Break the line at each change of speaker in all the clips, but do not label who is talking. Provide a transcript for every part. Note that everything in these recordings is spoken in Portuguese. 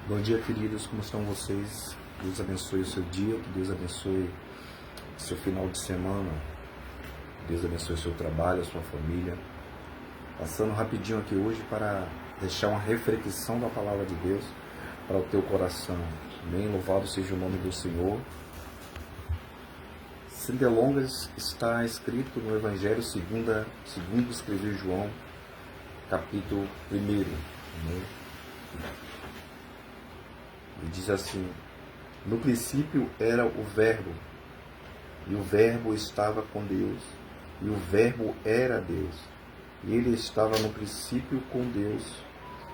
Bom dia, queridos, como estão vocês? Deus abençoe o seu dia, que Deus abençoe o seu final de semana, Deus abençoe o seu trabalho, a sua família. Passando rapidinho aqui hoje para deixar uma reflexão da palavra de Deus para o teu coração. Amém? Louvado seja o nome do Senhor. Sem delongas, está escrito no Evangelho segundo escreveu João, capítulo 1. Amém? E diz assim: no princípio era o Verbo, e o Verbo estava com Deus, e o Verbo era Deus, e ele estava no princípio com Deus,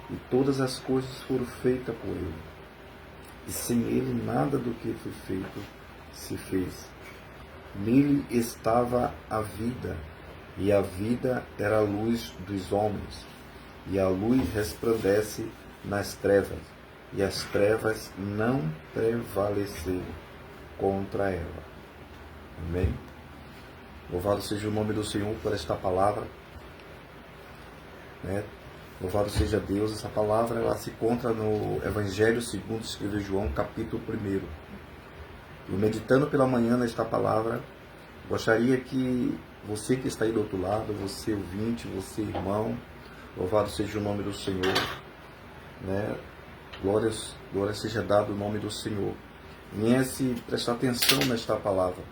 e todas as coisas foram feitas por ele, e sem ele nada do que foi feito se fez. Nele estava a vida, e a vida era a luz dos homens, e a luz resplandece nas trevas, e as trevas não prevaleceram contra ela. Amém? Louvado seja o nome do Senhor por esta palavra. Louvado seja Deus. Essa palavra ela se encontra no Evangelho segundo escreveu João, capítulo 1. E meditando pela manhã nesta palavra, gostaria que você que está aí do outro lado, você ouvinte, você irmão, louvado seja o nome do Senhor, Glória seja dado o nome do Senhor. Viesse prestar atenção nesta palavra,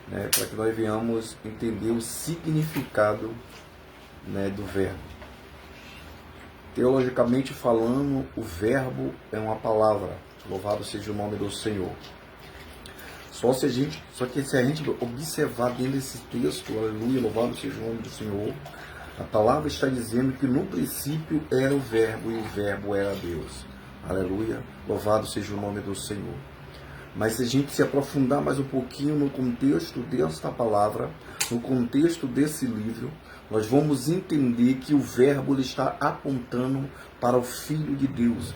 para que nós venhamos entender o significado do verbo. Teologicamente falando, o verbo é uma palavra. Louvado seja o nome do Senhor. Só que se a gente observar dentro desse texto, aleluia, louvado seja o nome do Senhor, a palavra está dizendo que no princípio era o Verbo, e o Verbo era Deus. Aleluia, louvado seja o nome do Senhor. Mas se a gente se aprofundar mais um pouquinho no contexto desta palavra, no contexto desse livro, nós vamos entender que o Verbo ele está apontando para o Filho de Deus.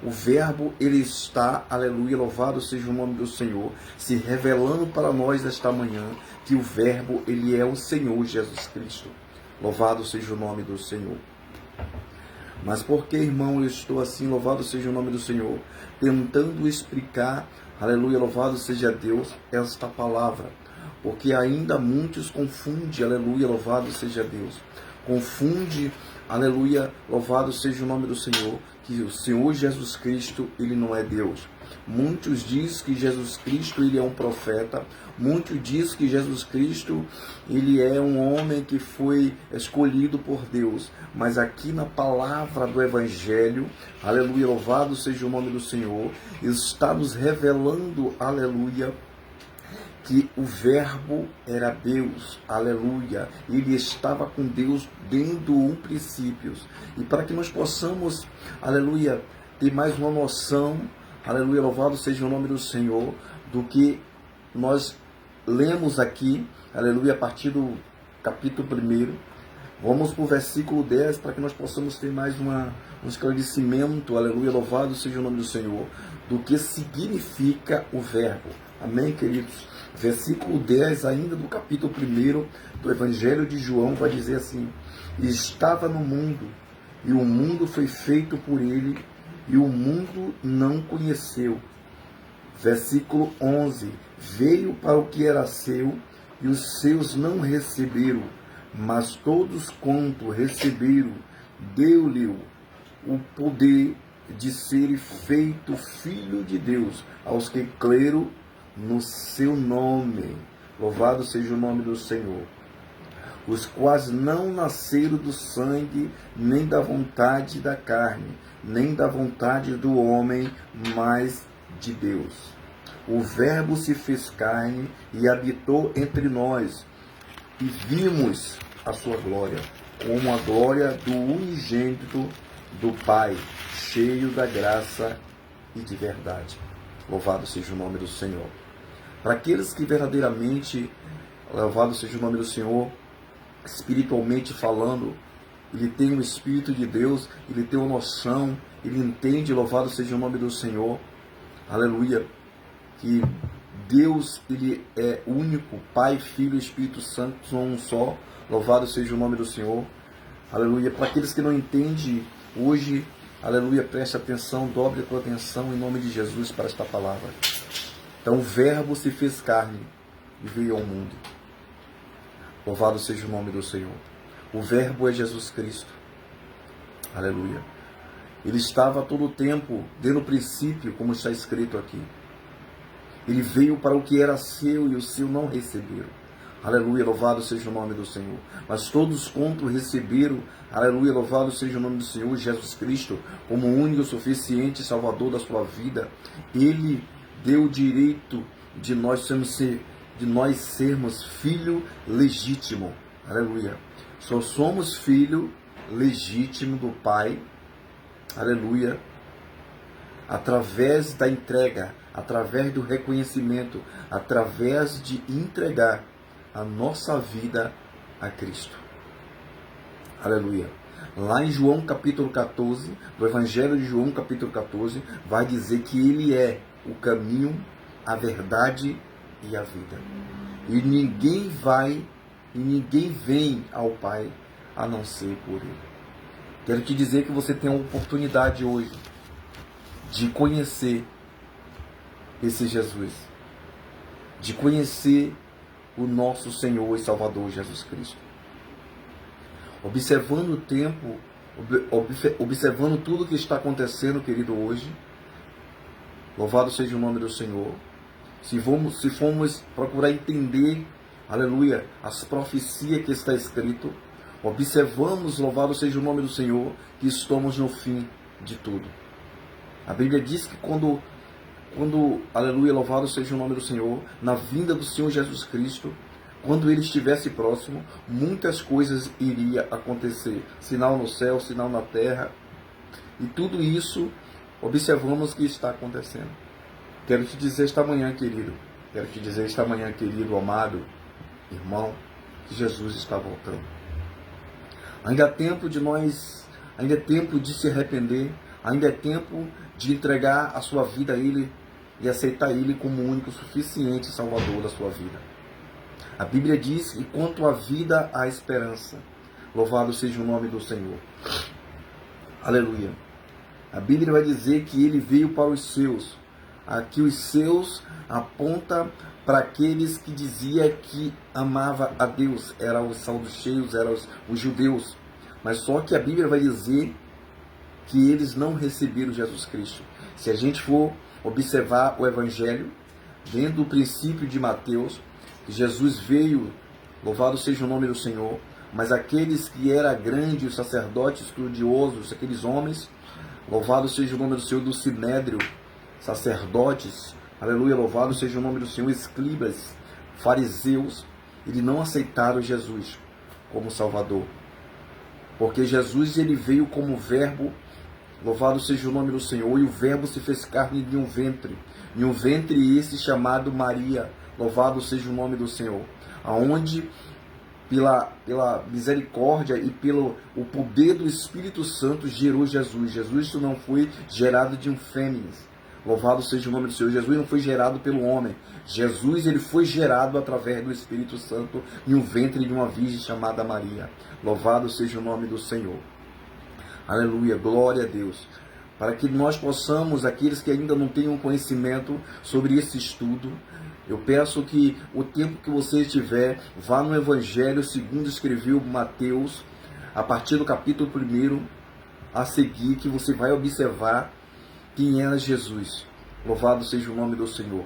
O Verbo ele está, aleluia, louvado seja o nome do Senhor, se revelando para nós esta manhã que o Verbo ele é o Senhor Jesus Cristo. Louvado seja o nome do Senhor. Mas por que, irmão, eu estou assim, louvado seja o nome do Senhor, tentando explicar, aleluia, louvado seja Deus, esta palavra? Porque ainda muitos confundem, aleluia, louvado seja Deus. Confunde, aleluia, louvado seja o nome do Senhor, que o Senhor Jesus Cristo, ele não é Deus. Muitos dizem que Jesus Cristo ele é um profeta. Muitos dizem que Jesus Cristo ele é um homem que foi escolhido por Deus. Mas aqui na palavra do Evangelho, aleluia, louvado seja o nome do Senhor, está nos revelando, aleluia, que o Verbo era Deus, aleluia, ele estava com Deus desde um princípio. E para que nós possamos, aleluia, ter mais uma noção, aleluia, louvado seja o nome do Senhor, do que nós lemos aqui, aleluia, a partir do capítulo 1, vamos para o versículo 10, para que nós possamos ter mais um esclarecimento, aleluia, louvado seja o nome do Senhor, do que significa o Verbo. Amém, queridos? Versículo 10, ainda do capítulo 1 do Evangelho de João, vai dizer assim: estava no mundo, e o mundo foi feito por ele, e o mundo não conheceu. Versículo 11, veio para o que era seu, e os seus não receberam, mas todos quanto receberam, deu-lhe o poder de ser feito filho de Deus, aos que creram no seu nome. Louvado seja o nome do Senhor. Os quais não nasceram do sangue, nem da vontade da carne, nem da vontade do homem, mas de Deus. O Verbo se fez carne e habitou entre nós, e vimos a sua glória, como a glória do unigênito do Pai, cheio da graça e de verdade. Louvado seja o nome do Senhor. Para aqueles que verdadeiramente, louvado seja o nome do Senhor, espiritualmente falando, ele tem o Espírito de Deus, ele tem uma noção, ele entende, louvado seja o nome do Senhor, aleluia, que Deus, ele é único, Pai, Filho e Espírito Santo são um só, louvado seja o nome do Senhor, aleluia. Para aqueles que não entendem, hoje aleluia, preste atenção, dobre a tua atenção em nome de Jesus para esta palavra. Então o verbo se fez carne e veio ao mundo. Louvado seja o nome do Senhor. O verbo é Jesus Cristo. Aleluia. Ele estava todo o tempo, desde o princípio, como está escrito aqui. Ele veio para o que era seu e o seu não receberam. Aleluia, louvado seja o nome do Senhor. Mas todos quanto receberam, aleluia, louvado seja o nome do Senhor Jesus Cristo, como o único, suficiente Salvador da sua vida. Ele deu o direito de nós sermos filho legítimo. Aleluia. Só somos filho legítimo do Pai. Aleluia. Através da entrega, através do reconhecimento, através de entregar a nossa vida a Cristo. Aleluia. Lá em João capítulo 14, no Evangelho de João capítulo 14, vai dizer que Ele é o caminho, a verdade e a vida. E ninguém vem ao Pai a não ser por Ele. Quero te dizer que você tem a oportunidade hoje de conhecer esse Jesus, de conhecer o nosso Senhor e Salvador Jesus Cristo. Observando o tempo, observando tudo que está acontecendo, querido, hoje, louvado seja o nome do Senhor. Se formos procurar entender, aleluia, as profecias que está escrito, observamos, louvado seja o nome do Senhor, que estamos no fim de tudo. A Bíblia diz que quando, aleluia, louvado seja o nome do Senhor, na vinda do Senhor Jesus Cristo, quando Ele estivesse próximo, muitas coisas iriam acontecer. Sinal no céu, sinal na terra. E tudo isso observamos que está acontecendo. Quero te dizer esta manhã, querido, amado irmão, que Jesus está voltando. Ainda é tempo de se arrepender, ainda é tempo de entregar a sua vida a Ele e aceitar Ele como o único suficiente Salvador da sua vida. A Bíblia diz que quanto à vida, há esperança. Louvado seja o nome do Senhor. Aleluia. A Bíblia vai dizer que Ele veio para os seus. Aqui os seus aponta para aqueles que dizia que amava a Deus. Eram os saduceus, eram os judeus. Mas só que a Bíblia vai dizer que eles não receberam Jesus Cristo. Se a gente for observar o Evangelho, dentro do princípio de Mateus, Jesus veio, louvado seja o nome do Senhor, mas aqueles que eram grandes, os sacerdotes estudiosos, aqueles homens, louvado seja o nome do Senhor, do Sinédrio, sacerdotes, aleluia, louvado seja o nome do Senhor, escribas, fariseus, eles não aceitaram Jesus como Salvador. Porque Jesus, ele veio como verbo, louvado seja o nome do Senhor, e o verbo se fez carne de um ventre esse chamado Maria, louvado seja o nome do Senhor, aonde pela misericórdia e pelo o poder do Espírito Santo gerou Jesus. Jesus não foi gerado de um fêmea. Louvado seja o nome do Senhor. Jesus não foi gerado pelo homem. Jesus, ele foi gerado através do Espírito Santo em um ventre de uma virgem chamada Maria. Louvado seja o nome do Senhor. Aleluia, glória a Deus. Para que nós possamos, aqueles que ainda não tenham conhecimento sobre esse estudo, eu peço que o tempo que você tiver, vá no Evangelho segundo escreveu Mateus, a partir do capítulo 1, a seguir, que você vai observar quem era Jesus. Louvado seja o nome do Senhor.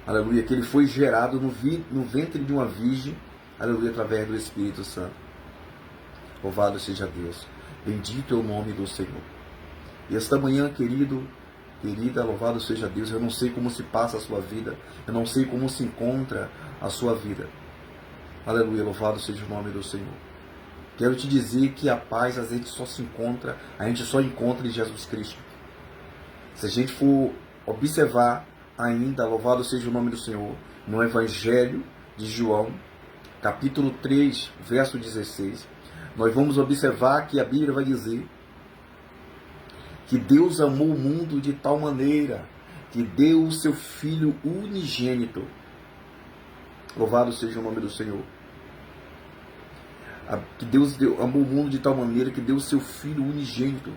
Aleluia, que ele foi gerado no ventre de uma virgem, aleluia, através do Espírito Santo. Louvado seja Deus. Bendito é o nome do Senhor. E esta manhã, querido, querida, louvado seja Deus. Eu não sei como se passa a sua vida. Eu não sei como se encontra a sua vida. Aleluia, louvado seja o nome do Senhor. Quero te dizer que a paz a gente só encontra em Jesus Cristo. Se a gente for observar ainda, louvado seja o nome do Senhor, no Evangelho de João, capítulo 3, verso 16, nós vamos observar que a Bíblia vai dizer que Deus amou o mundo de tal maneira que deu o seu Filho unigênito. Louvado seja o nome do Senhor. Que Deus amou o mundo de tal maneira que deu o seu Filho unigênito.